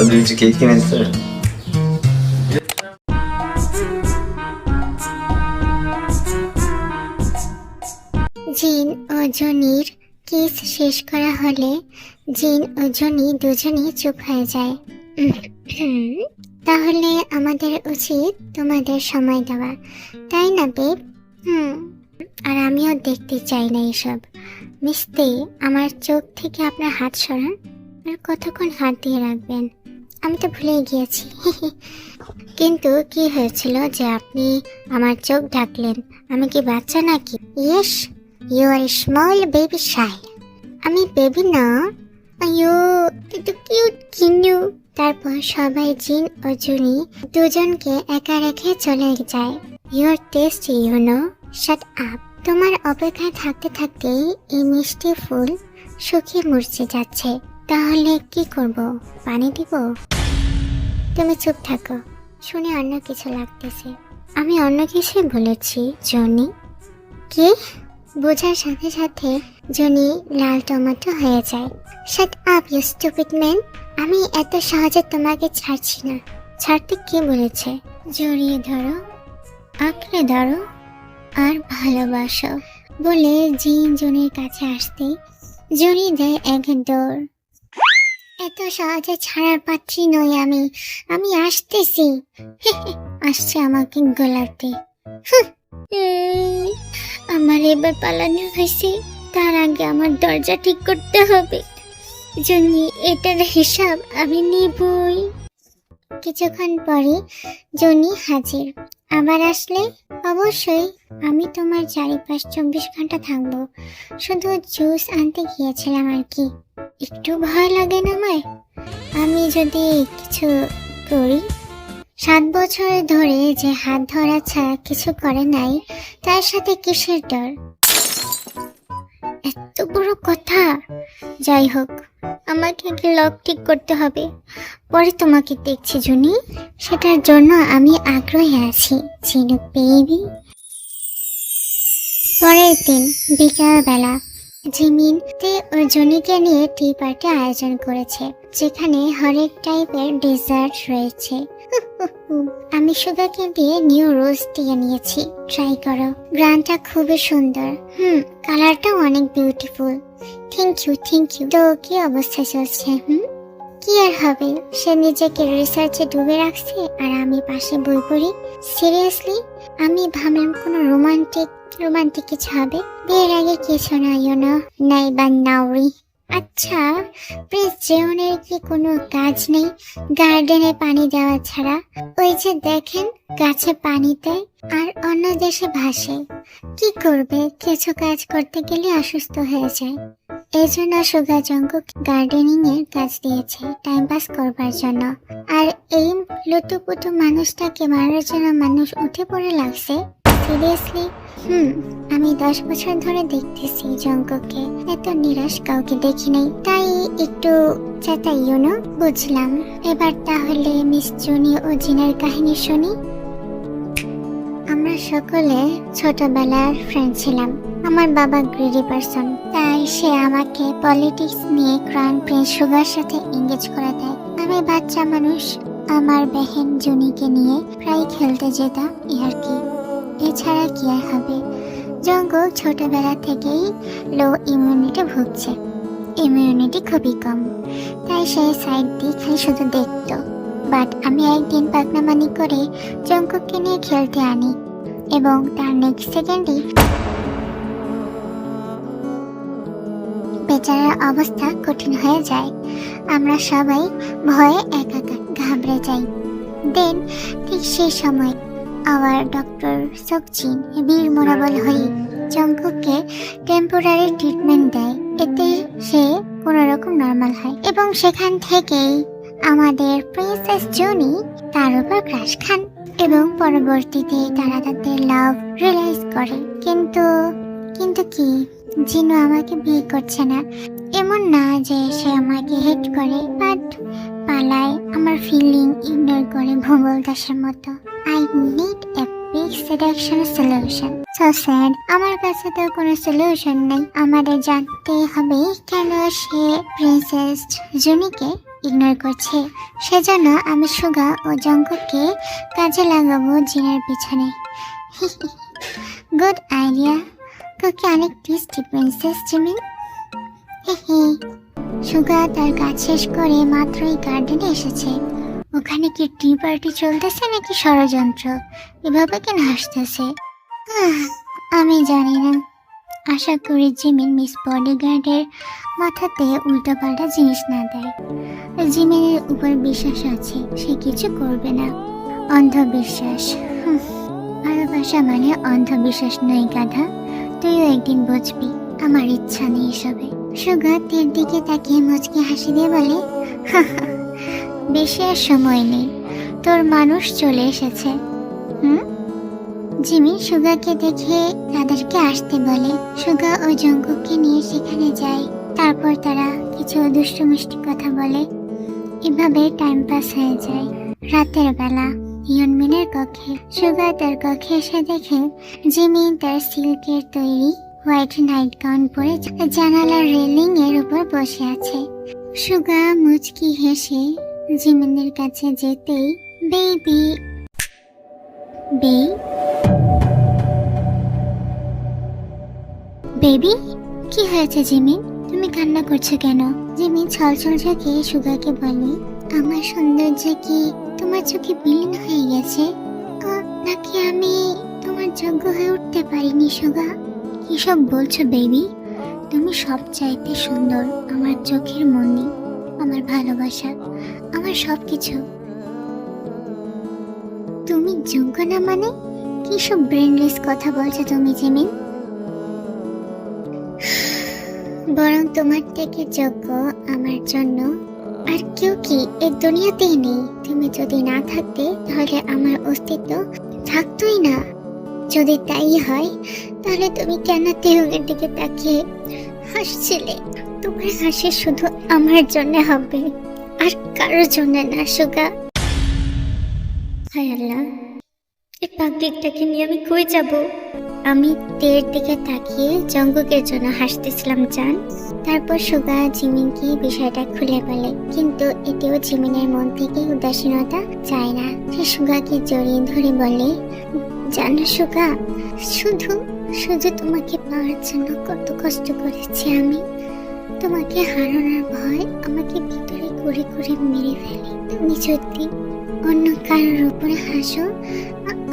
Sandwich কে কিনেছে? জিন ও জনির kiss শেষ করা হলে জিন ও জনি দুজনেই চুপ হয়ে যায়। তাহলে আমাদের উচিত তোমাদের সময় দেওয়া, তাই না বেব? আর আমিও দেখতে চাই না এসব। মিস্তে, আমার চোখ থেকে আপনার হাত সরান। আর কতক্ষণ হাত দিয়ে রাখবেন? আমি তো ভুলেই গিয়েছি। কিন্তু কি হয়েছিল যে আপনি আমার চোখ ঢাকলেন? আমি কি বাচ্চা নাকি? Yes, you are small baby child. আমি বেবি না। আয়ো, এত কিউট কিন্নু। তারপর সবাই জিন ও জুনি দুজনকে একা রেখে চলে যায়। Your taste you know. Shut up. তোমার অপেক্ষায় থাকতে থাকতেই এই মিষ্টি ফুল শুকিয়ে মরচে যাচ্ছে। তাহলে কি করব? পানি দিব? তুমি চুপ থাকো। শুনে অন্য কিছু লাগতেছে। আমি অন্য কিছুই বলেছি জনি। কি? বোঝার সাথে সাথে জনি লাল টমেটো হয়ে যায়। Shut up you stupid man. আমি এত সহজে তোমাকে ছাড়ছি না। ছাড়তে কে বলেছে? জড়িয়ে ধরো, আঁকড়ে ধরো আর ভালোবাসো বলে জিন জনির কাছে আসতেই জনি দেয় এক দৌড়। এত সহজে ছাড়ার পাত্রী নই আমি। আমি আসতেছি। আসছে আমাকে গোলাতে। আমার এবার পালানো হয়েছে, তার আগে আমার দরজা ঠিক করতে হবে। জনি, এটার হিসাব আমি নিবই। কিছুক্ষণ পরে জনি হাজির। আবার আসলে? অবশ্যই। আমি তোমার চারিপাশ 24 ঘন্টা থাকবো। শুধু জুস আনতে গিয়েছিলাম আর কি। একটু ভয় লাগে না আমায়? আমি যদি কিছু করি? 7 বছর ধরে যে হাত ধরা ছাড়া কিছু করে নাই, তার সাথে কিসের ডর? এত বড় কথা। যাই হোক, আমাকে আগে লক ঠিক করতে হবে, পরে তোমাকে দেখছি জুনি। সেটার জন্য আমি আগ্রহী আছি ঝিনুক বেবি। পরের দিন বিকালবেলা জিমিন তে ও জুনিকে নিয়ে টি পার্টি আয়োজন করেছে, যেখানে হরেক টাইপের ডেজার্ট রয়েছে। আমি সুগারকে দিয়ে নিউ রোজ দিয়ে নিয়েছি, ট্রাই করো। গ্রানটা খুবই সুন্দর। কালারটাও অনেক beautiful. Thank you, thank you. তো কি অবস্থা চলছে? কি আর হবে, সে নিজেকে রিসার্চে ডুবে রাখছে আর আমি পাশে বই পড়ি। সিরিয়াসলি, আমি ভাবলাম কোনো রোমান্টিক কিছু হবে। বিয়ের আগে কিছু না, ইউনো, নাই বা নাউরি। আচ্ছা, প্রিন্স জেওনের কি কোনো কাজ নেই গার্ডেনে পানি দেওয়া ছাড়া? ওই যে দেখেন, গাছে পানি দেয় আর অন্য দেশে ভাসে। কি করবে, কিছু কাজ করতে গেলে অসুস্থ হয়ে যায়। এই জন্য সুগা জঙ্কুক গার্ডেনিং এর কাজ দিয়েছে, টাইম পাস করবার জন্য। আর এই লুতুপুতু মানুষটাকে মারার জন্য মানুষ উঠে পড়ে লাগছে। সিরিয়াসলি? আমি 10 বছর ধরে দেখতেছি জঙ্কুককে। এত নিরাশ কাউকে দেখি নাই, তাই একটু চেতাই, ইউনো। বুঝলাম। এবার তাহলে মিস জুনি ও জিনের কাহিনী শুনি। আমরা সকলে ছোটবেলার ফ্রেন্ড ছিলাম। আমার বাবা গ্রেডি পারসন, তাই সে আমাকে পলিটিক্স নিয়ে ক্রাউন প্রিন্স সুগার সাথে এঙ্গেজ করে দেয়। আমি বাচ্চা মানুষ, আমার বেহেন জুনিকে নিয়ে প্রায় খেলতে যেতাম আর কি। এছাড়া কি আর হবে, জঙ্কুক ছোটবেলা থেকেই লো ইমিউনিটি ভুগছে। ইমিউনিটি খুবই কম, তাই সে সাইড দিয়ে খালি শুধু দেখতো। বাট আমি একদিন পাকনামানি করে জঙ্কুককে নিয়ে খেলতে আনি এবং তার নেক্সট সেকেন্ডই বেচারার অবস্থা কঠিন হয়ে যায়। আমরা সবাই ভয়ে একাকার ঘাবড়ে যাই। দেন ঠিক সেই সময় আওয়ার ডক্টর সকচিন বীর মনোবল হয়ে জঙ্কুককে টেম্পোরারি ট্রিটমেন্ট দেয়। এতে সে কোনোরকম নর্মাল হয় এবং সেখান থেকেই আমাদের প্রিন্সেস জুনি তার উপর ক্রাশ খান এবং পরবর্তীতে তারা তাদের লাভ রিয়েলাইজ করে। কিন্তু কি, জিনু আমাকে বিয়ে করছে না। এমন না যে সে আমাকে হেট করে, বাট পালায়, আমার ফিলিং ইগনোর করে ভূগোল দাসের মতো। I need a big seduction solution. So sad. আমার কাছে তো কোনো সলিউশন নেই। আমাদের জানতে হবে কেন সে প্রিন্সেস জুনিকে ইগনোর করছে। সেজন্য আমি সুগা ও জঙ্কুককে কাজে লাগাবো জিনের পিছনে। Good idea. তোকে অনেক টেস্টি প্রিন্সেস জিমিন। সুগা তার কাজ শেষ করে মাত্রই গার্ডেনে এসেছে। ওখানে কি টি পার্টি চলতেছে নাকি ষড়যন্ত্র? এভাবে কেন হাসতেছে? আমি জানি না। আশা করি জিমিন মিস বডিগার্ডের মাথাতে উল্টোপাল্টা জিনিস না দেয়। জিমিনের উপর বিশ্বাস আছে, সে কিছু করবে না। অন্ধবিশ্বাস, ভালোবাসা মানে অন্ধবিশ্বাস নয় গাধা। তুইও একদিন বুঝবি। আমার ইচ্ছা নেই এসবে। সুগা তের দিকে তাকিয়ে মুচকি হাসি দিয়ে বলে, বেশি আর সময় নেই, তোর মানুষ চলে এসেছে। জিমি সুগাকে দেখে তাদেরকে আসতে বলে। সুগা ও জঙ্কুককে নিয়ে সেখানে যায়। তারপর তারা কিছু দুষ্টু মিষ্টি কথা বলে। এভাবে টাইম পাস হয়ে যায়। রাতের বেলা ইয়নমিনের কক্ষে। সুগা তার কক্ষে এসে দেখে জিমি তার সিল্কের তৈরি হোয়াইট নাইট গাউন পরে জানালার রেলিং এর উপর বসে আছে। সুগা মুচকি হেসে জিমিনের কাছে যেতেই, বেবি বেবি, কি হয়েছে জিমিন? তুমি কান্না করছো কেন? জিমিন ছলছল চোখে সুগাকে বলে, আমার সৌন্দর্য কি তোমার চোখে বিলীন হয়ে গেছে? নাকি আমি তোমার যোগ্য হয়ে উঠতে পারিনি? সুগা, কি সব বলছো বেবি? তুমি সবচাইতে সুন্দর, আমার চোখের মনি, আমার ভালোবাসা, আমার সবকিছু। তুমি যোগ্য না মানে? কি সব ব্রেনলেস কথা বলছো তুমি জিমিন? বরং তোমার থেকে যোগ্য আমার জন্য আর কেউ কি এই দুনিয়াতেই নেই। তুমি যদি না থাকতে তাহলে আমার অস্তিত্ব থাকতোই না। যদি তাই হয় তাহলে তুমি কেন তেহঙ্গের দিকে তাকিয়ে হাসছিলে? তোমার হাসি শুধু আমার জন্য হবে, আর কারোর জন্য না সুগা। হায় আল্লাহ, এই পাগলিটাকে নিয়ে আমি কই যাব? আমি তের দিকে তাকিয়ে জঙ্কুকের জন্য হাসতেছিলাম জান। তারপর সুগা জিমিনকে বিষয়টা খুলে বলে, কিন্তু এতেও জিমিনের মন থেকে উদাসীনতা চায় না। সে সুগাকে জড়িয়ে ধরে বলে, জানো সুগা, শুধু শুধু তোমাকে পাওয়ার জন্য কত কষ্ট করেছি আমি। তোমাকে হারানোর ভয় আমাকে ভিতরে করে করে মেরে ফেলে। তুমি যদি অন্য কারোর উপরে হাসো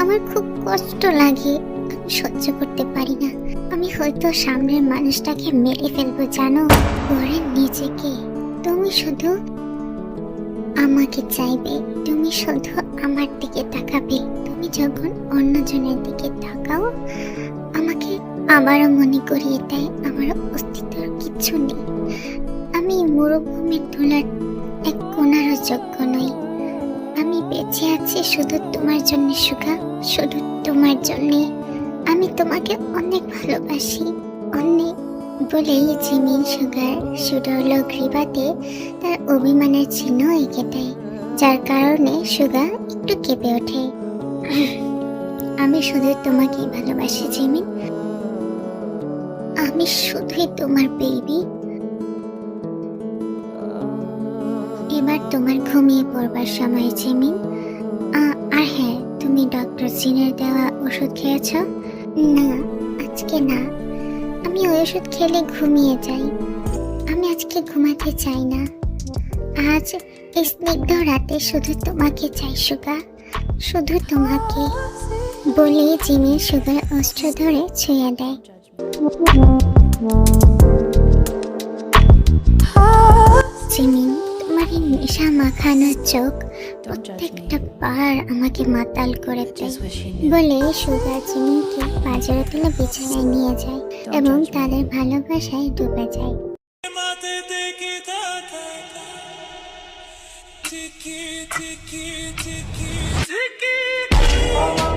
আমার খুব কষ্ট লাগে, আমি সহ্য করতে পারি না। আমি হয়তো সামনের মানুষটাকে মেরে ফেলবো জানো। পরে নিজেকে, তুমি শুধু আমাকে চাইবে, তুমি শুধু আমার দিকে তাকাবে। তুমি যখন অন্যজনের দিকে তাকাও আমাকে আবারও মনে করিয়ে দেয় আমার অস্তিত্বের কিছু নেই। আমি মরুভূমির ধুলার এক কোণারও যোগ্য নই। আমি বেঁচে আছি শুধু তোমার জন্য সুগা, শুধু তোমার জন্যে। আমি তোমাকে অনেক ভালোবাসি, অনেক। বলেই জিমিন সুগার সুডৌল গ্রীবাতে তার অভিমানের চিহ্ন এঁকে দেয়, যার কারণে সুগা একটু কেঁপে ওঠে। আমি শুধু তোমাকেই ভালোবাসি জিমিন, আমি শুধুই তোমার বেবি। এবার তোমার ঘুমিয়ে পড়বার সময় জিমিন। আর হ্যাঁ, তুমি ডক্টর জিনের দেওয়া ওষুধ খেয়েছ? না, আজকে না। আমি ওই ওষুধ খেলে ঘুমিয়ে যাই। আমি আজকে ঘুমাতে চাই না। আজ এই স্নিগ্ধ রাতে শুধু তোমাকে চাই সুগা, শুধু তোমাকে। বলে জিমিন সুগার অস্ত্র ধরে ছুঁয়ে দেয়। জিমিন, তোমার এই নেশা মাখানো চোখ প্রত্যেকটা বার আমাকে মাতাল করে দেয়। বলে সুগা জিমিনকে পাঁজরে তুলে বিছানায় নিয়ে যায় এবং তাদের ভালোবাসায় ডুবে যায়। Tiki, tiki, tiki, tiki.